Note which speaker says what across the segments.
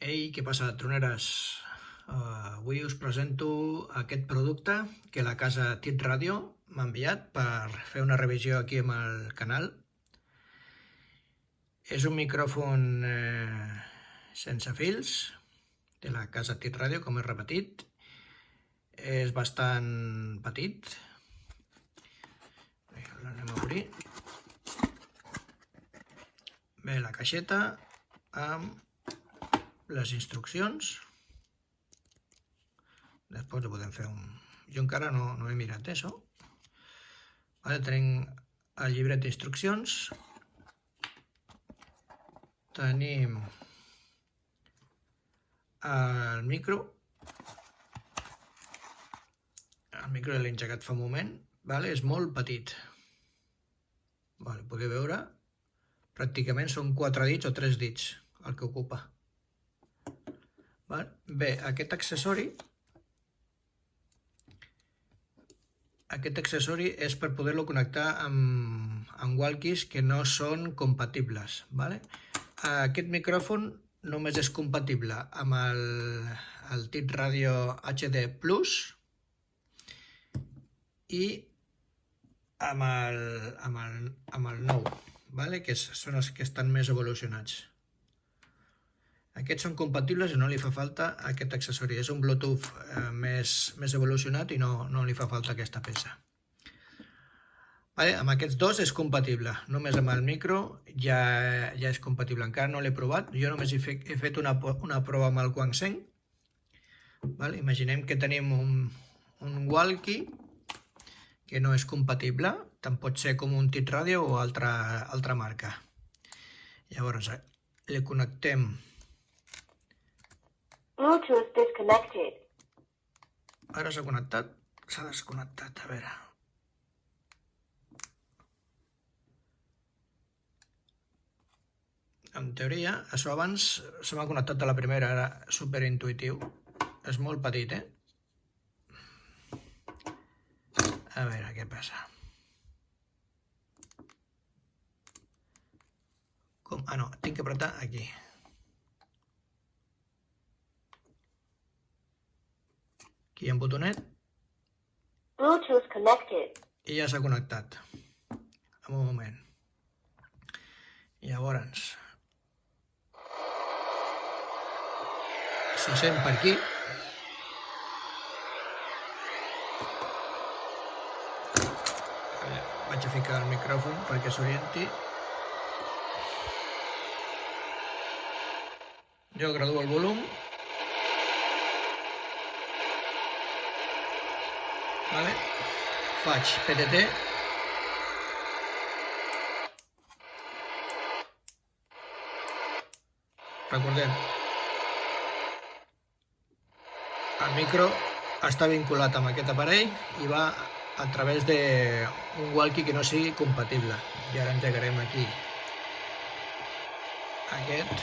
Speaker 1: Ei, què passa, troneres? Avui us presento aquest producte que la casa TIT Radio m'ha enviat per fer una revisió aquí amb el canal. És un micròfon sense fils de la casa TIT Radio, com he repetit. És bastant petit. L'anem a obrir. Bé, la caixeta amb les instruccions. Després ho podem fer Jo encara no he mirat això. Vale, tenim el llibret d'instruccions. Tenim el micro. El micro l'he engegat fa un moment. Vale, és molt petit. Vale, podeu veure. Pràcticament són 4 dits o 3 dits el que ocupa. Bé, aquest accessori és per poder-lo connectar amb walkies que no són compatibles. Aquest micròfon només és compatible amb el TIT Radio HD Plus i amb el nou, que són els que estan més evolucionats. Aquests són compatibles i no li fa falta aquest accessori. És un Bluetooth més evolucionat i no li fa falta aquesta peça. Amb aquests dos és compatible. Només amb el micro ja és compatible. Encara no l'he provat. Jo només he fet una prova amb el Quanseng. Imaginem que tenim un walkie que no és compatible. Tant pot ser com un TIT Radio o altra marca. Llavors, li connectem.
Speaker 2: Bluetooth disconnected.
Speaker 1: Ara s'ha connectat, s'ha desconnectat, a veure. En teoria, això abans se m'ha connectat a la primera, era superintuitiu. És molt petit, A veure, què passa? No, tinc que apretar aquí. Aquí hi ha un botonet.
Speaker 2: Bluetooth connected.
Speaker 1: I ja s'ha connectat. En un moment. Llavors, se sent per aquí. Vaig a ficar el micròfon perquè s'orienti. Jo graduo el volum. Faig PTT. Recordem, el micro està vinculat amb aquest aparell i va a través d'un walkie que no sigui compatible. I ara engegarem aquí aquest.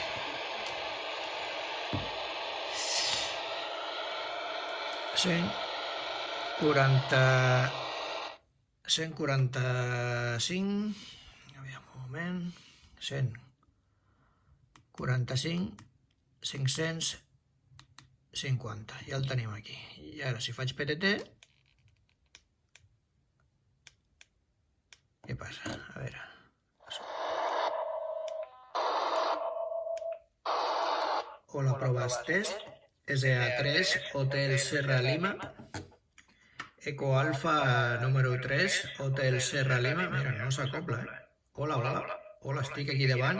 Speaker 1: Sí. 145, aviam un moment, 145, 550, ja el tenim aquí. I ara si faig PTT, què passa? A veure. Hola, proves test, SA3, Hotel Serra Lima. Eco Alfa número 3, Hotel Serra Lima. Mira, no s'acopla, Hola, estic aquí davant.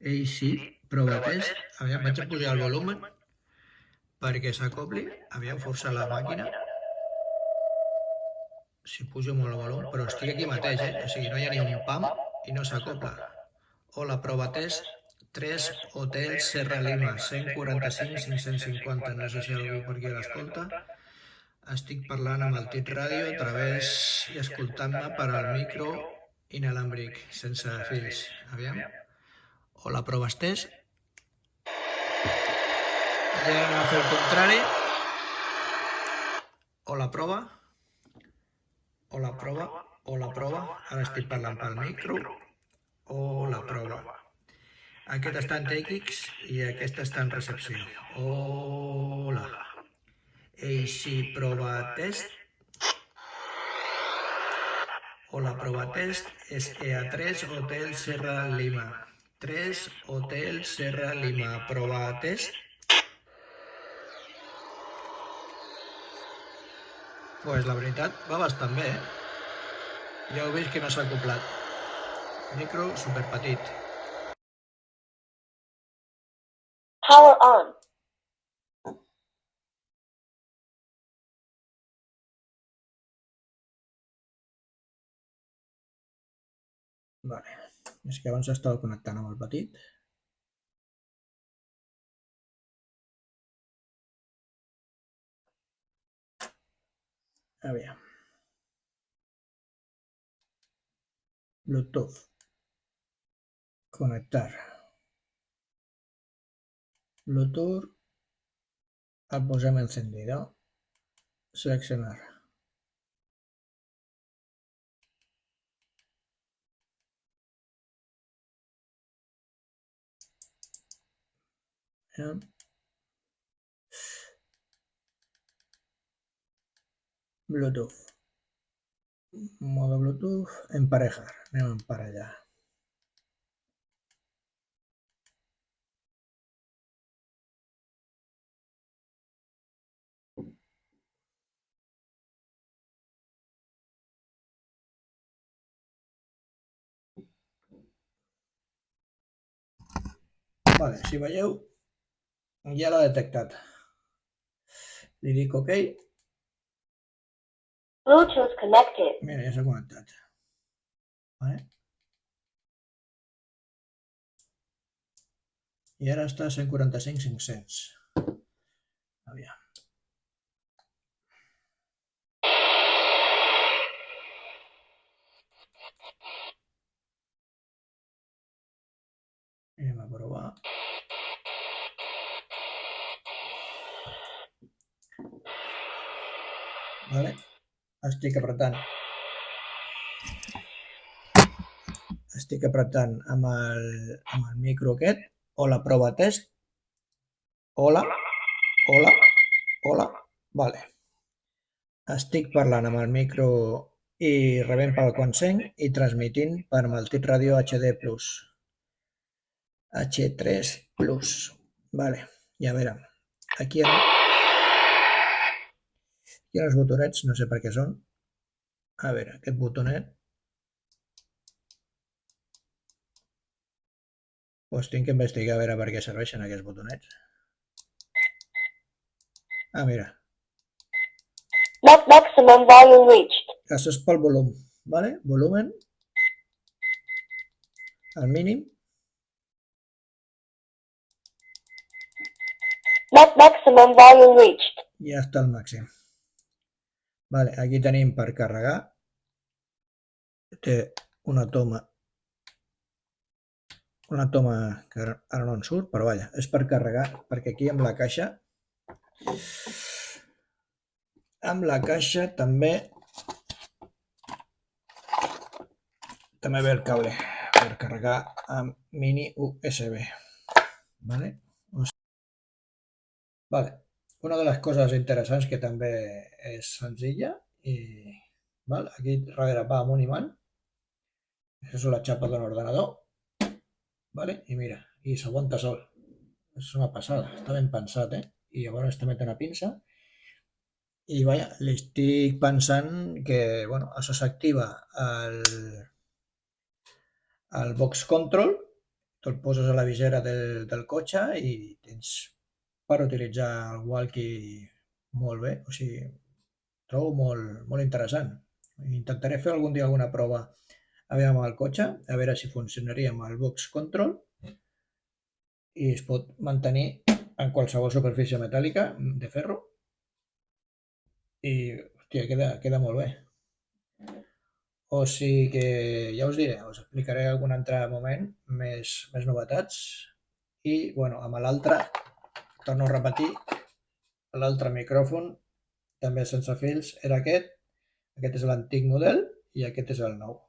Speaker 1: Ei, sí, prova test. Aviam, vaig a pujar el volum perquè s'acopli. Aviam, força la màquina. Si pujo molt el volum, però estic aquí mateix, O sigui, no hi ha ni un pam i no s'acopla. Hola, prova test. 3, Hotel Serra Lima, 145, 550. No sé si algú per aquí l'escolta. Estic parlant amb el TIT Radio a través i escoltant-me per al micro inalàmbric, sense fils. Aviam. Hola, proves test. I ara anem a fer el contrari. Hola, prova. Hola, prova. Ara estic parlant pel micro. Hola, prova. Aquest està en TX i aquest està en recepció. Hola. AC prova test. Hola, prova test. És EA3 Hotel Serra Lima. 3 Hotel Serra Lima. Prova test. Pues la veritat va bastant bé, Ja heu vist que no s'ha acoplat. Micro superpetit.
Speaker 2: Power on.
Speaker 1: Vale. És que abans estava connectant amb el petit. Aviam. Bluetooth. Conectar. Bluetooth. El posem encendido. Seleccionar. Bluetooth. Modo Bluetooth. Emparejar. Anem a emparellar. Vale, si veieu, ja l'ha detectat. Li dic OK.
Speaker 2: Bluetooth connected.
Speaker 1: Mira, ja s'ha connectat. Vale. I ara està a 145.500. Aviam. Anem a provar. Vale. Estic apretant amb el micro aquest. Hola, prova test. Hola. Hola. Hola. Vale. Estic parlant amb el micro i rebent pel Quansenc i transmitint per Maltit Ràdio HD+. H3+. Vale. I a veure, aquí hi ha uns botonets, no sé per què són. A veure, aquest botonet. Doncs tinc que investigar a veure per què serveixen aquests botonets. Ah, mira.
Speaker 2: Maximum volume reached.
Speaker 1: Això és pel volum, ¿vale? Volumen. El mínim.
Speaker 2: Maximum volume reached.
Speaker 1: Ja està al màxim. Vale, aquí tenim per carregar. Té una toma que ara no en surt, però vaja, és per carregar, perquè aquí amb la caixa també ve el cable per carregar amb mini USB. Vale? Vale. Una de les coses interessants que també és senzilla i val? Aquí darrere va amb un imant. Això és la xapa d'un ordenador. Vale? I mira, i s'aguanta sol. És una passada, està ben pensat, I llavors també té una pinça. I vaja, li estic pensant que, bueno, això s'activa al box control, te'l poses a la visera del cotxe i tens per utilitzar el walkie molt bé, o sigui, trobo molt interessant. Intentaré fer algun dia alguna prova a veure amb el cotxe, a veure si funcionaria amb el box control i es pot mantenir en qualsevol superfície metàl·lica de ferro i, hòstia, queda molt bé. O sigui que ja us diré, us explicaré algun altre moment més novetats i, bueno, amb l'altre, torno a repetir, l'altre micròfon també sense fils era aquest és l'antic model i aquest és el nou.